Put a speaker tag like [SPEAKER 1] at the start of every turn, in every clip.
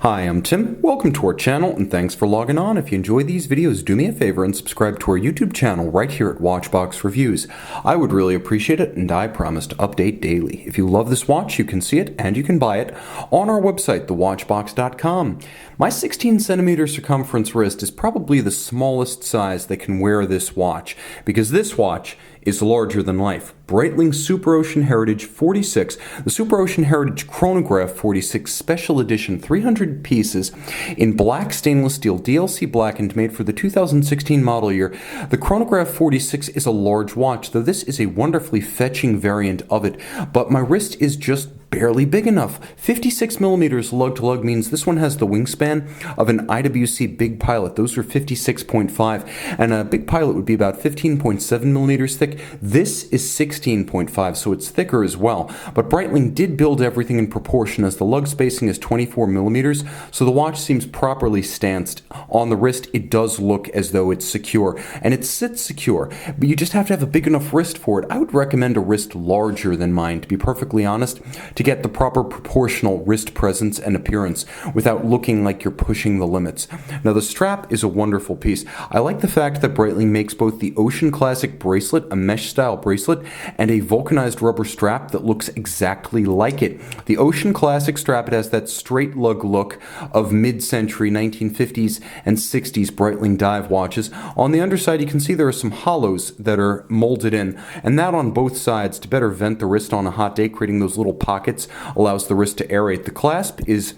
[SPEAKER 1] Hi, I'm Tim. Welcome to our channel and thanks for logging on. If you enjoy these videos, do me a favor and subscribe to our YouTube channel right here at Watchbox Reviews. I would really appreciate it and I promise to update daily. If you love this watch, you can see it and you can buy it on our website, thewatchbox.com. My 16 centimeter circumference wrist is probably the smallest size that can wear this watch because this watch is larger than life. Breitling Superocean Heritage 46, the Superocean Heritage Chronograph 46 Special Edition, 300 pieces in black stainless steel, DLC blackened, made for the 2016 model year. The Chronograph 46 is a large watch, though this is a wonderfully fetching variant of it, but my wrist is just barely big enough. 56 millimeters lug-to-lug means this one has the wingspan of an IWC Big Pilot. Those are 56.5, and a Big Pilot would be about 15.7 millimeters thick. This is 16.5, so it's thicker as well. But Breitling did build everything in proportion, as the lug spacing is 24 millimeters, so the watch seems properly stanced. On the wrist, it does look as though it's secure, and it sits secure, but you just have to have a big enough wrist for it. I would recommend a wrist larger than mine, to be perfectly honest, to get the proper proportional wrist presence and appearance without looking like you're pushing the limits. Now, the strap is a wonderful piece. I like the fact that Breitling makes both the Ocean Classic bracelet, a mesh style bracelet, and a vulcanized rubber strap that looks exactly like it. The Ocean Classic strap, it has that straight lug look of mid-century 1950s and 60s Breitling dive watches. On the underside, you can see there are some hollows that are molded in, and that on both sides to better vent the wrist on a hot day, creating those little pockets allows the wrist to aerate. The clasp is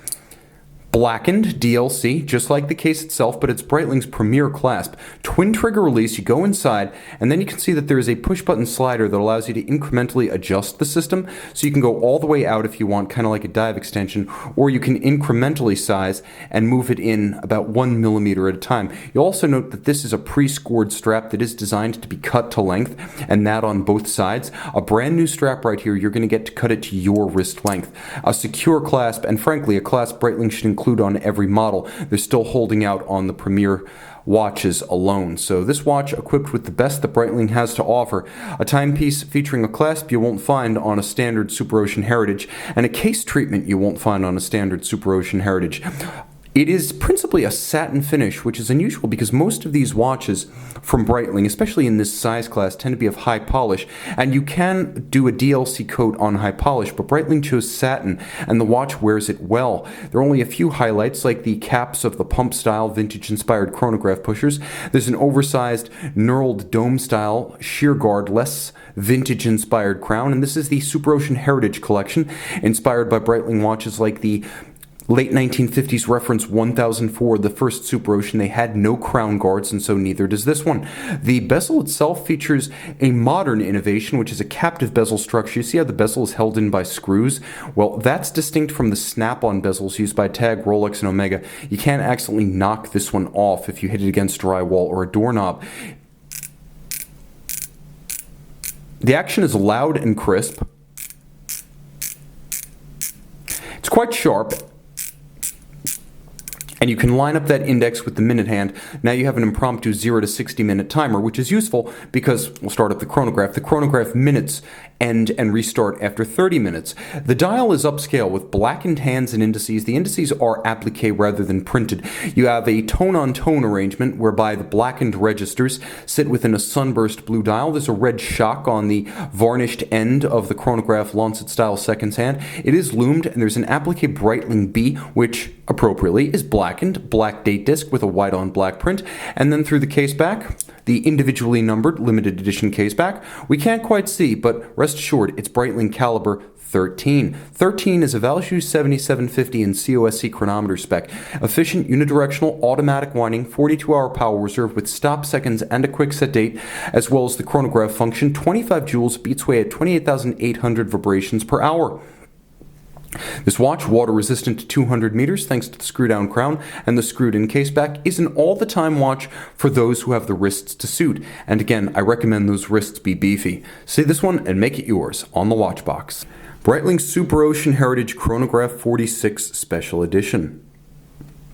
[SPEAKER 1] blackened DLC, just like the case itself, but it's Breitling's premier clasp. Twin trigger release, you go inside, and then you can see that there is a push button slider that allows you to incrementally adjust the system, so you can go all the way out if you want, kind of like a dive extension, or you can incrementally size and move it in about 1 millimeter at a time. You'll also note that this is a pre-scored strap that is designed to be cut to length, and that on both sides. A brand new strap right here, you're going to get to cut it to your wrist length. A secure clasp, and frankly, a clasp Breitling should include on every model. They're still holding out on the premier watches alone. So this watch, equipped with the best that Breitling has to offer, a timepiece featuring a clasp you won't find on a standard Superocean Heritage, and a case treatment you won't find on a standard Superocean Heritage. It is principally a satin finish, which is unusual because most of these watches from Breitling, especially in this size class, tend to be of high polish, and you can do a DLC coat on high polish, but Breitling chose satin, and the watch wears it well. There are only a few highlights, like the caps of the pump-style vintage-inspired chronograph pushers. There's an oversized knurled dome-style sheer guard, less vintage-inspired crown, and this is the Superocean Heritage collection, inspired by Breitling watches like the late 1950s reference 1004, the first Superocean. They had no crown guards, and so neither does this one. The bezel itself features a modern innovation, which is a captive bezel structure. You see how the bezel is held in by screws? Well, that's distinct from the snap-on bezels used by Tag, Rolex, and Omega. You can't accidentally knock this one off if you hit it against drywall or a doorknob. The action is loud and crisp. It's quite sharp, and you can line up that index with the minute hand. Now you have an impromptu 0 to 60 minute timer, which is useful because we'll start up the chronograph. The chronograph minutes end and restart after 30 minutes. The dial is upscale with blackened hands and indices. The indices are applique rather than printed. You have a tone-on-tone arrangement whereby the blackened registers sit within a sunburst blue dial. There's a red shock on the varnished end of the chronograph Lancet-style seconds hand. It is loomed, and there's an applique Breitling B, which appropriately is blackened, black date disc with a white-on black print, and then through the case back, the individually numbered limited edition case back. We can't quite see, but rest assured, it's Breitling caliber 13. 13 is a Valjoux 7750 in COSC chronometer spec. Efficient unidirectional automatic winding, 42-hour power reserve with stop seconds and a quick set date, as well as the chronograph function. 25 joules, beats weight at 28,800 vibrations per hour. This watch, water resistant to 200 meters thanks to the screw down crown, and the screwed in case back, is an all-the-time watch for those who have the wrists to suit. And again, I recommend those wrists be beefy. See this one and make it yours on the Watchbox. Breitling Superocean Heritage Chronograph 46 Special Edition.